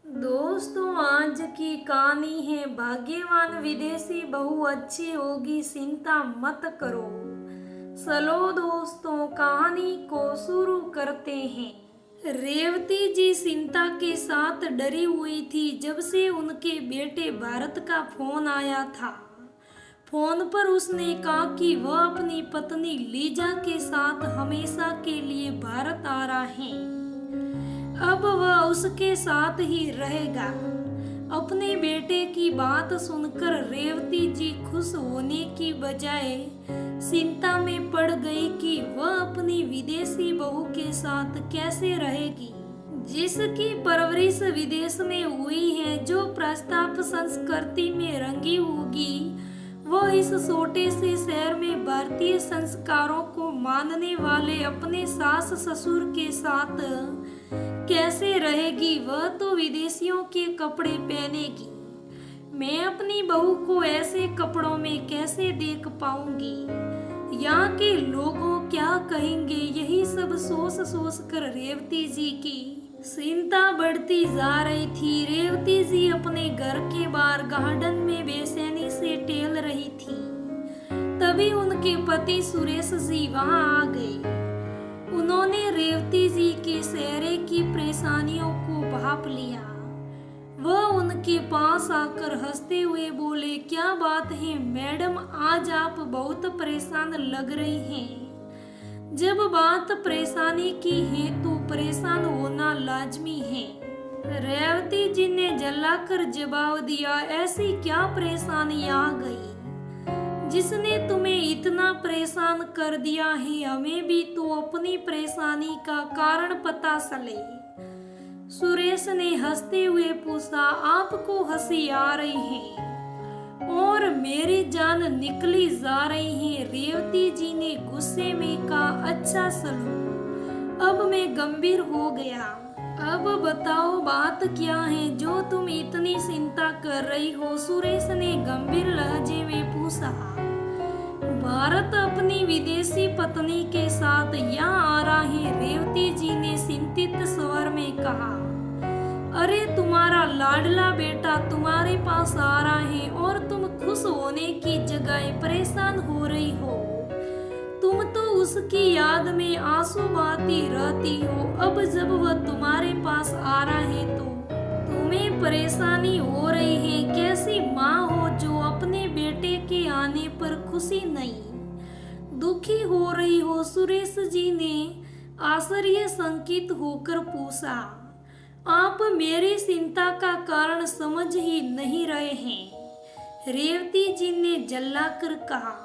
दोस्तों, आज की कहानी है भाग्यवान विदेशी बहू अच्छी होगी, चिंता मत करो। चलो दोस्तों, कहानी को शुरू करते हैं। रेवती जी चिंता के साथ डरी हुई थी जब से उनके बेटे भारत का फोन आया था। फोन पर उसने कहा कि वह अपनी पत्नी लीजा के साथ हमेशा के लिए भारत आ रहा है। अब वह उसके साथ ही रहेगा। अपने बेटे की बात सुनकर रेवती जी खुश होने की बजाय चिंता में पड़ गई कि वह अपनी विदेशी बहू के साथ कैसे रहेगी, जिसकी परवरिश विदेश में हुई है, जो प्रस्ताव संस्कृति में रंगी होगी। वह इस छोटे से शहर में भारतीय संस्कारों को मानने वाले अपने सास ससुर के साथ कैसे रहेगी। वह तो विदेशियों के कपड़े पहनेगी। मैं अपनी बहू को ऐसे कपड़ों में कैसे देख पाऊंगी। यहाँ के लोगों क्या कहेंगे, यही सब सोच सोच कर रेवती जी की चिंता बढ़ती जा रही थी। रेवती जी अपने घर के बाहर गार्डन में बेचैनी से टहल रही थी। तभी उनके पति सुरेश जी वहां आ गए। उन्होंने रेवती जी के चेहरे की परेशानियों को भांप लिया। वह उनके पास आकर हंसते हुए बोले, क्या बात है मैडम, आज आप बहुत परेशान लग रही हैं। जब बात परेशानी की है तो परेशान होना लाजमी है। रेवती जी ने जलाकर जवाब दिया, ऐसी क्या परेशानी आ गई जिसने तुम्हें इतना परेशान कर दिया है। हमें भी तो अपनी परेशानी का कारण पता चले। सुरेश ने हंसते हुए पूछा, आपको हंसी आ रही है और मेरी जान निकली जा रही है। रेवती जी ने गुस्से में कहा, अच्छा चलो, अब मैं गंभीर हो गया। अब बताओ बात क्या है जो तुम इतनी चिंता कर रही हो। सुरेश ने गंभीर लहजे में पूछा। भारत अपनी विदेशी पत्नी के साथ यहाँ आ रहा है। रेवती जी ने चिंतित स्वर में कहा, अरे तुम्हारा लाडला बेटा तुम्हारे पास आ रहा है और तुम खुश होने की जगह परेशान हो रही हो। तुम तो उसकी याद में आंसू बहाती रहती हो। अब जब वह तुम्हारे पास आ रहा है तो तुम्हें परेशानी हो रही है। कैसी माँ हो जो अपने बेटे के आने पर खुशी नहीं, दुखी हो रही हो। सुरेश जी ने आश्चर्यचकित होकर पूछा, आप मेरी चिंता का कारण समझ ही नहीं रहे हैं। रेवती जी ने जल्लाकर कहा,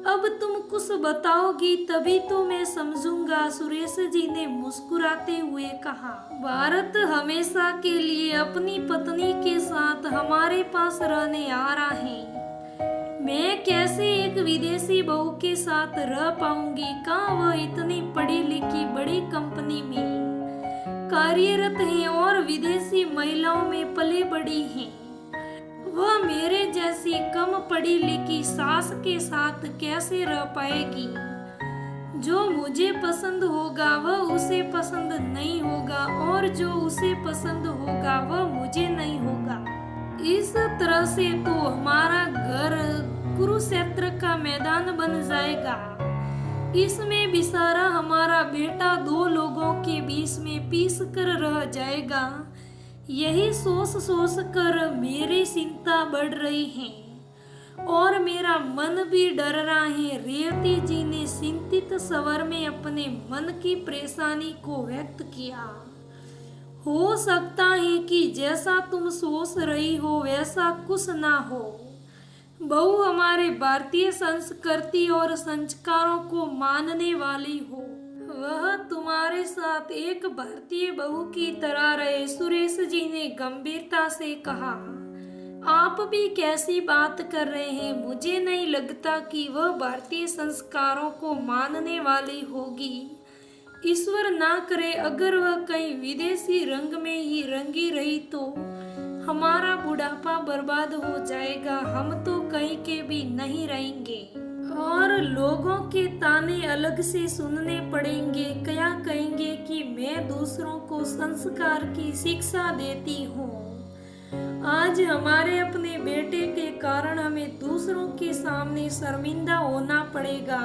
अब तुम कुछ बताओगी तभी तो मैं समझूंगा। सुरेश जी ने मुस्कुराते हुए कहा, भारत हमेशा के लिए अपनी पत्नी के साथ हमारे पास रहने आ रहा है। मैं कैसे एक विदेशी बहू के साथ रह पाऊंगी। कहाँ वह इतनी पढ़ी लिखी बड़ी कंपनी में कार्यरत है और विदेशी महिलाओं में पली बड़ी है। वह मेरे जैसी कम पढ़ी लिखी सास के साथ कैसे रह पाएगी। जो मुझे पसंद होगा वह उसे पसंद नहीं होगा और जो उसे पसंद होगा वह मुझे नहीं होगा। इस तरह से तो हमारा घर कुरुक्षेत्र का मैदान बन जाएगा। इसमें बेचारा हमारा बेटा दो लोगों के बीच में पीस कर रह जाएगा। यही सोच सोच कर मेरी चिंता बढ़ रही है और मेरा मन भी डर रहा है। रेवती जी ने चिंतित स्वर में अपने मन की परेशानी को व्यक्त किया। हो सकता है कि जैसा तुम सोच रही हो वैसा कुछ ना हो। बहू हमारे भारतीय संस्कृति और संस्कारों को मानने वाली हो। वह तुम्हारे साथ एक भारतीय बहू की तरह रहे। सुरेश जी ने गंभीरता से कहा, आप भी कैसी बात कर रहे हैं। मुझे नहीं लगता कि वह भारतीय संस्कारों को मानने वाली होगी। ईश्वर ना करे अगर वह कहीं विदेशी रंग में ही रंगी रही तो हमारा बुढ़ापा बर्बाद हो जाएगा। हम तो कहीं के भी नहीं रहेंगे। और लोगों के ताने अलग से सुनने पड़ेंगे। क्या कहेंगे कि मैं दूसरों को संस्कार की शिक्षा देती हूँ। आज हमारे अपने बेटे के कारण हमें दूसरों के सामने शर्मिंदा होना पड़ेगा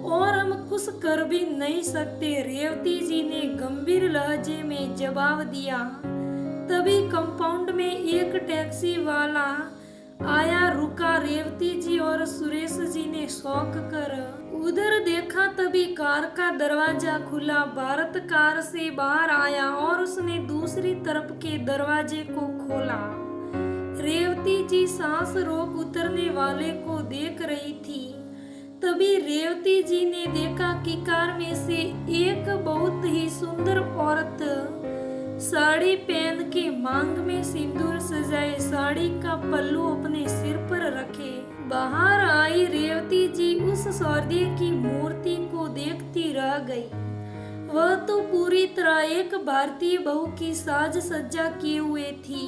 और हम कुछ कर भी नहीं सकते। रेवती जी ने गंभीर लहजे में जवाब दिया। तभी कंपाउंड में एक टैक्सी वाला आया, रुका। रेवती जी और सुरेश जी ने शौक कर उधर देखा। तभी कार का दरवाजा खुला। भारत कार से बाहर आया और उसने दूसरी तरफ के दरवाजे को खोला। रेवती जी सांस रोक उतरने वाले को देख रही थी। तभी रेवती जी ने देखा कि कार में से एक बहुत ही सुंदर औरत साड़ी पहन के मांग में सिंदूर सजाए साड़ी का पल्लू अपने सिर पर रखे बाहर आई। रेवती जी उस सौंदर्य की मूर्ति को देखती रह गई। वह तो पूरी तरह एक भारतीय बहू की साज सज्जा किए हुए थी।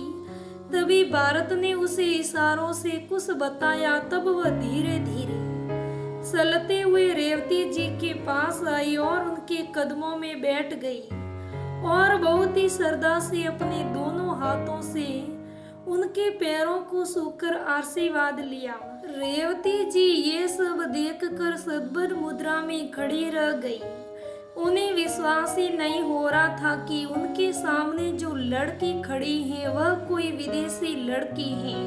तभी भारत ने उसे इशारों से कुछ बताया। तब वह धीरे धीरे चलते हुए रेवती जी के पास आई और उनके कदमों में बैठ गई और बहुत ही श्रद्धा से अपने दोनों हाथों से उनके पैरों को छूकर आशीर्वाद लिया। रेवती जी ये सब देखकर सद्बुद्ध मुद्रा में खड़ी रह गई। उन्हें विश्वास ही नहीं हो रहा था कि उनके सामने जो लड़की खड़ी है वह कोई विदेशी लड़की है।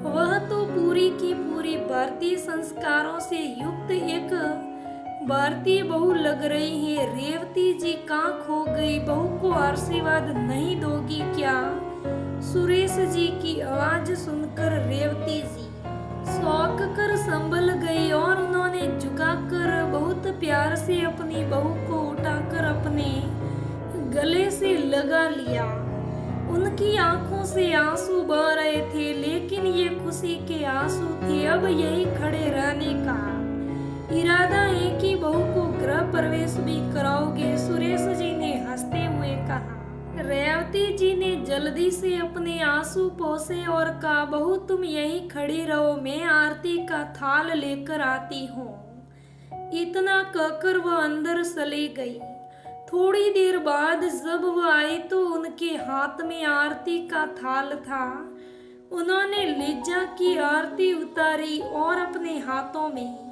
वह तो पूरी की पूरी भारतीय संस्कारों से युक्त एक भारतीय बहू लग रही है। रेवती जी कहाँ खो गई? बहू को आशीर्वाद नहीं दोगी क्या? सुरेश जी की आवाज सुनकर रेवती जी शौक कर संभल गई और उन्होंने झुकाकर बहुत प्यार से अपनी बहू को उठाकर अपने गले से लगा लिया। उनकी आंखों से आंसू बह रहे थे, लेकिन ये खुशी के आंसू थे। अब यही खड़े रहने का इरादा है कि बहू को गृह प्रवेश भी कराओगे? सुरेश जी ने हंसते हुए कहा। रेवती जी ने जल्दी से अपने आंसू पोंछे और कहा, बहू तुम यहीं खड़ी रहो, मैं आरती का थाल लेकर आती हूँ। इतना कहकर वह अंदर चली गई। थोड़ी देर बाद जब वह आई तो उनके हाथ में आरती का थाल था। उन्होंने लीजा की आरती उतारी और अपने हाथों में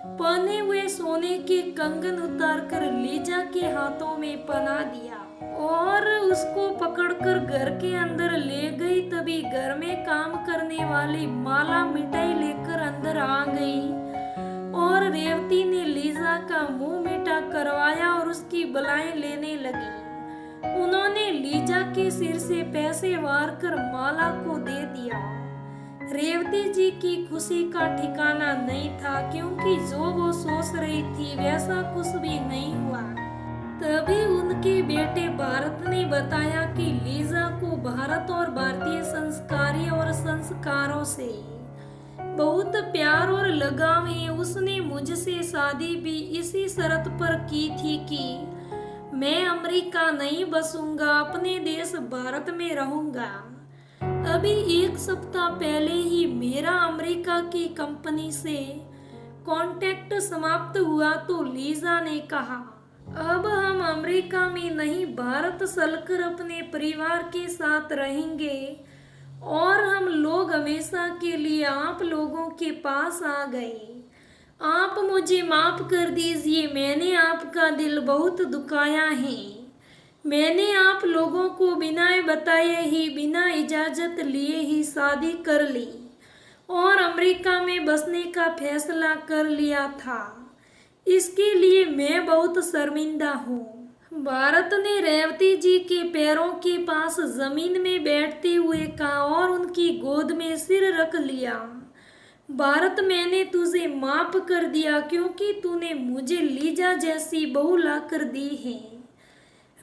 पहने हुए सोने के कंगन उतारकर लीजा के हाथों में पहना दिया और उसको पकड़कर घर के अंदर ले गई। तभी घर में काम करने वाली माला मिठाई लेकर अंदर आ गई और रेवती ने लीजा का मुंह मीठा करवाया और उसकी बलाएं लेने लगी। उन्होंने लीजा के सिर से पैसे वार कर माला को दे दिया। रेवती जी की खुशी का ठिकाना नहीं था, क्योंकि जो वो सोच रही थी वैसा कुछ भी नहीं हुआ। तभी उनके बेटे भारत ने बताया कि लीजा को भारत और भारतीय संस्कारी और संस्कारों से बहुत प्यार और लगाव है। उसने मुझसे शादी भी इसी शर्त पर की थी कि मैं अमेरिका नहीं बसूंगा, अपने देश भारत में रहूंगा। अभी एक सप्ताह पहले ही मेरा अमेरिका की कंपनी से कॉन्ट्रैक्ट समाप्त हुआ तो लीजा ने कहा, अब हम अमेरिका में नहीं भारत चलकर अपने परिवार के साथ रहेंगे और हम लोग हमेशा के लिए आप लोगों के पास आ गए। आप मुझे माफ कर दीजिए, मैंने आपका दिल बहुत दुखाया है। मैंने आप लोगों को बिना बताए ही बिना इजाजत लिए ही शादी कर ली और अमेरिका में बसने का फैसला कर लिया था। इसके लिए मैं बहुत शर्मिंदा हूँ। भारत ने रेवती जी के पैरों के पास जमीन में बैठते हुए कहा और उनकी गोद में सिर रख लिया। भारत, मैंने तुझे माफ कर दिया क्योंकि तूने मुझे लीजा जैसी बहू ला कर दी है।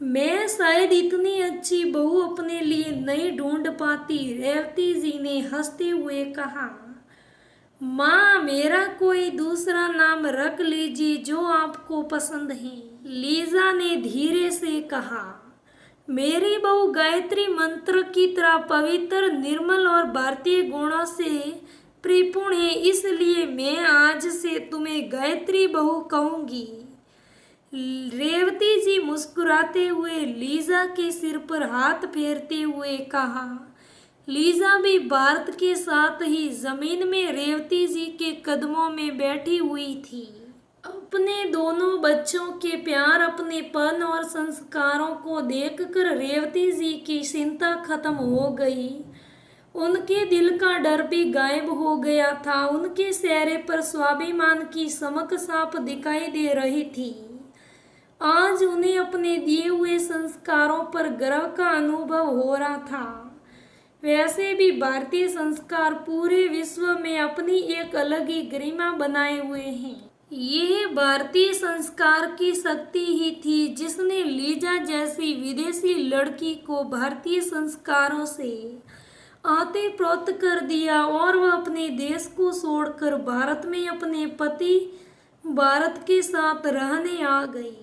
मैं शायद इतनी अच्छी बहू अपने लिए नहीं ढूंढ पाती। रेवती जी ने हंसते हुए कहा, माँ मेरा कोई दूसरा नाम रख लीजिए जो आपको पसंद है। लीजा ने धीरे से कहा, मेरी बहू गायत्री मंत्र की तरह पवित्र, निर्मल और भारतीय गुणों से परिपूर्ण है, इसलिए मैं आज से तुम्हें गायत्री बहू कहूंगी। रेवती जी मुस्कुराते हुए लीजा के सिर पर हाथ फेरते हुए कहा। लीजा भी भारत के साथ ही जमीन में रेवती जी के कदमों में बैठी हुई थी। अपने दोनों बच्चों के प्यार, अपनेपन और संस्कारों को देखकर रेवती जी की चिंता खत्म हो गई। उनके दिल का डर भी गायब हो गया था। उनके चेहरे पर स्वाभिमान की चमक साफ दिखाई दे रही थी। आज उन्हें अपने दिए हुए संस्कारों पर गर्व का अनुभव हो रहा था। वैसे भी भारतीय संस्कार पूरे विश्व में अपनी एक अलग ही गरिमा बनाए हुए हैं। यह भारतीय संस्कार की शक्ति ही थी जिसने लीजा जैसी विदेशी लड़की को भारतीय संस्कारों से आते प्रोत कर दिया और वह अपने देश को छोड़कर भारत में अपने पति भारत के साथ रहने आ गई।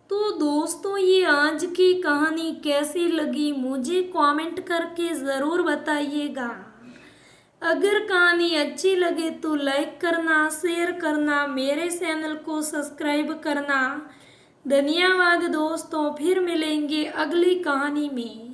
तो दोस्तों, ये आज की कहानी कैसी लगी मुझे कमेंट करके ज़रूर बताइएगा। अगर कहानी अच्छी लगे तो लाइक करना, शेयर करना, मेरे चैनल को सब्सक्राइब करना। धन्यवाद दोस्तों, फिर मिलेंगे अगली कहानी में।